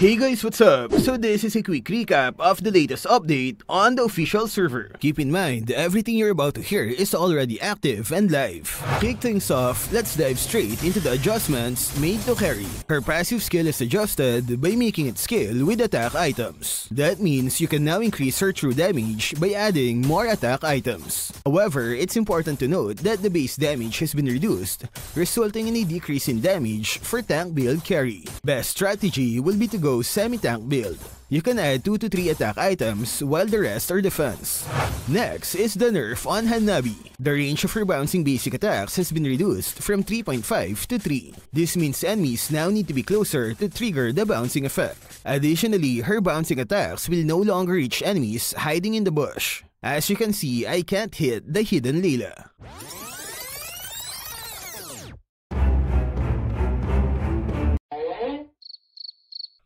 Hey guys, what's up? So this is a quick recap of the latest update on the official server. Keep in mind, everything you're about to hear is already active and live. Kick things off, let's dive straight into the adjustments made to Karrie. Her passive skill is adjusted by making it scale with attack items. That means you can now increase her true damage by adding more attack items. However, it's important to note that the base damage has been reduced, resulting in a decrease in damage for tank build Karrie. Best strategy will be to go semi-tank build. You can add 2 to 3 attack items while the rest are defense. Next is the nerf on Hanabi. The range of her bouncing basic attacks has been reduced from 3.5 to 3. This means enemies now need to be closer to trigger the bouncing effect. Additionally, her bouncing attacks will no longer reach enemies hiding in the bush. As you can see, I can't hit the hidden Layla.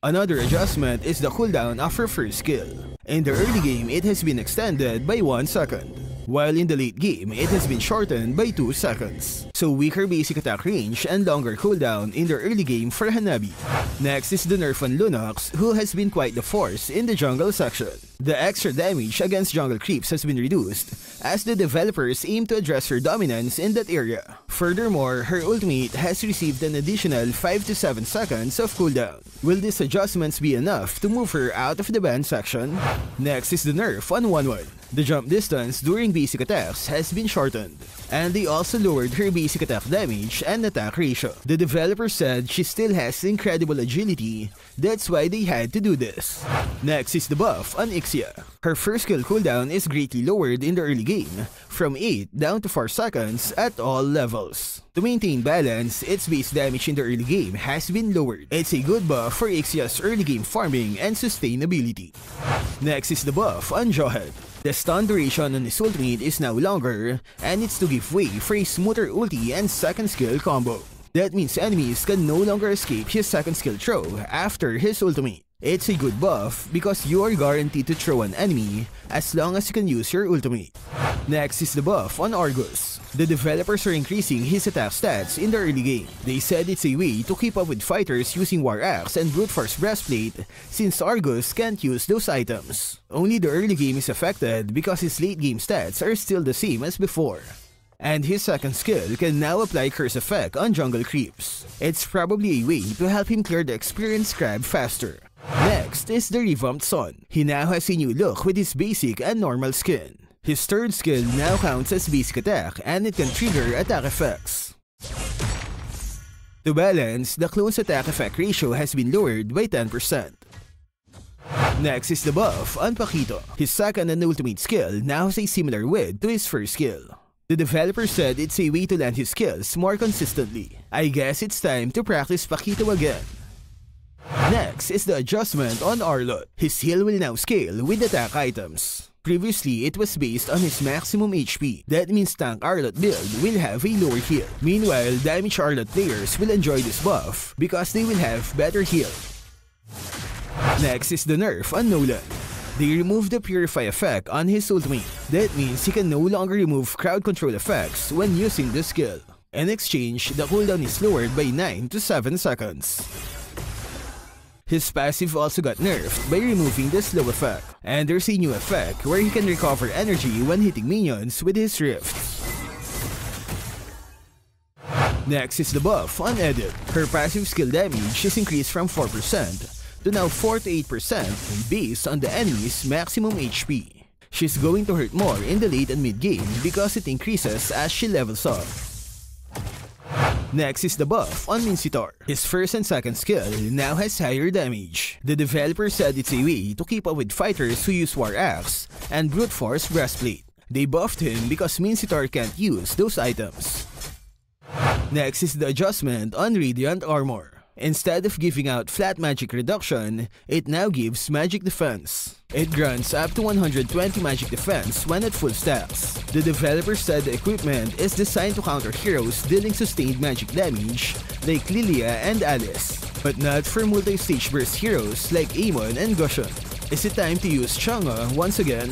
Another adjustment is the cooldown of her first skill. In the early game, it has been extended by 1 second, while in the late game, it has been shortened by 2 seconds. So weaker basic attack range and longer cooldown in the early game for Hanabi. Next is the nerf on Lunox, who has been quite the force in the jungle section. The extra damage against jungle creeps has been reduced, as the developers aim to address her dominance in that area. Furthermore, her ultimate has received an additional 5 to 7 seconds of cooldown. Will these adjustments be enough to move her out of the ban section? Next is the nerf on Wanwan. The jump distance during basic attacks has been shortened, and they also lowered her basic attack damage and attack ratio. The developer said she still has incredible agility, that's why they had to do this. Next is the buff on Ixia. Her first skill cooldown is greatly lowered in the early game, from 8 down to 4 seconds at all levels. To maintain balance, its base damage in the early game has been lowered. It's a good buff for Ixia's early game farming and sustainability. Next is the buff on Jawhead. The stun duration on his ultimate is now longer, and it's to give way for a smoother ulti and second skill combo. That means enemies can no longer escape his second skill throw after his ultimate. It's a good buff because you are guaranteed to throw an enemy as long as you can use your ultimate. Next is the buff on Argus. The developers are increasing his attack stats in the early game. They said it's a way to keep up with fighters using War Axe and Brute Force Breastplate since Argus can't use those items. Only the early game is affected because his late game stats are still the same as before. And his second skill can now apply Curse Effect on jungle creeps. It's probably a way to help him clear the experienced crab faster. Next is the revamped Sun. He now has a new look with his basic and normal skin. His third skill now counts as basic attack and it can trigger attack effects. To balance, the close attack effect ratio has been lowered by 10%. Next is the buff on Paquito. His second and ultimate skill now has a similar width to his first skill. The developer said it's a way to land his skills more consistently. I guess it's time to practice Paquito again. Next is the adjustment on Arlott. His heal will now scale with attack items. Previously, it was based on his maximum HP. That means tank Arlott build will have a lower heal. Meanwhile, damage Arlott players will enjoy this buff because they will have better heal. Next is the nerf on Nolan. They removed the Purify effect on his ultimate. That means he can no longer remove crowd control effects when using the skill. In exchange, the cooldown is lowered by 9 to 7 seconds. His passive also got nerfed by removing the slow effect. And there's a new effect where he can recover energy when hitting minions with his rifts. Next is the buff on Edith. Her passive skill damage is increased from 4% to now 4 to 8% based on the enemy's maximum HP. She's going to hurt more in the late and mid game because it increases as she levels up. Next is the buff on Minsitthar. His first and second skill now has higher damage. The developer said it's a way to keep up with fighters who use War Axe and Brute Force Breastplate. They buffed him because Minsitthar can't use those items. Next is the adjustment on Radiant Armor. Instead of giving out flat magic reduction, it now gives magic defense. It grants up to 120 magic defense when at full stacks. The developer said the equipment is designed to counter heroes dealing sustained magic damage like Lilia and Alice, but not for multi-stage burst heroes like Amon and Gushon. Is it time to use Chang'e once again?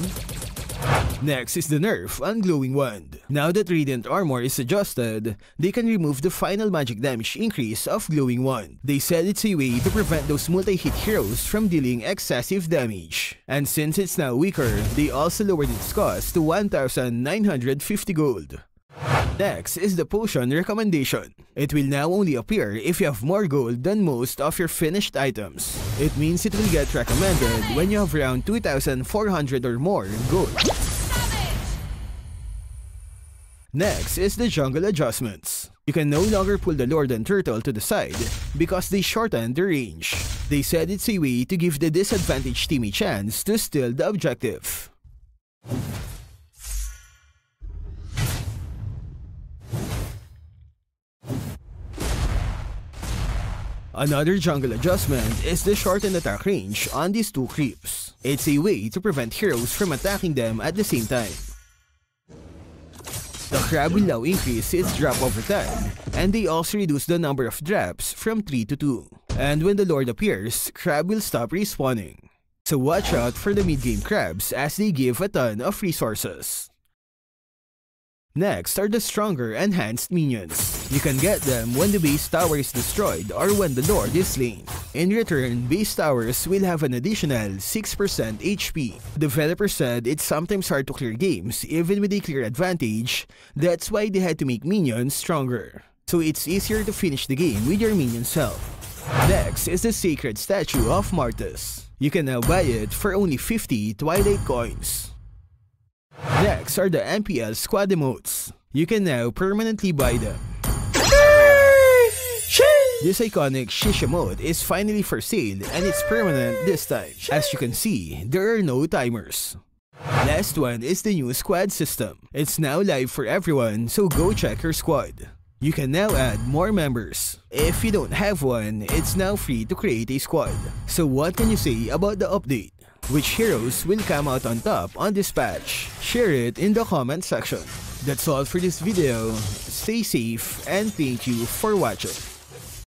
Next is the nerf on Glowing Wand. Now that Radiant Armor is adjusted, they can remove the final magic damage increase of Glowing Wand. They said it's a way to prevent those multi-hit heroes from dealing excessive damage. And since it's now weaker, they also lowered its cost to 1,950 gold. Next is the potion recommendation. It will now only appear if you have more gold than most of your finished items. It means it will get recommended when you have around 2,400 or more gold. Next is the jungle adjustments. You can no longer pull the Lord and Turtle to the side because they shortened the range. They said it's a way to give the disadvantaged team a chance to steal the objective. Another jungle adjustment is the shortened attack range on these two creeps. It's a way to prevent heroes from attacking them at the same time. The crab will now increase its drop over time, and they also reduce the number of drops from 3 to 2. And when the Lord appears, crab will stop respawning. So watch out for the mid-game crabs as they give a ton of resources. Next are the stronger enhanced minions. You can get them when the base tower is destroyed or when the Lord is slain. In return, base towers will have an additional 6% HP. Developers said it's sometimes hard to clear games even with a clear advantage. That's why they had to make minions stronger. So it's easier to finish the game with your minions' help. Next is the sacred statue of Martis. You can now buy it for only 50 Twilight coins. Next are the MPL squad emotes. You can now permanently buy them. This iconic shish emote is finally for sale and it's permanent this time. As you can see, there are no timers. Last one is the new squad system. It's now live for everyone, so go check your squad. You can now add more members. If you don't have one, it's now free to create a squad. So what can you say about the update? Which heroes will come out on top on this patch? Share it in the comment section. That's all for this video. Stay safe and thank you for watching.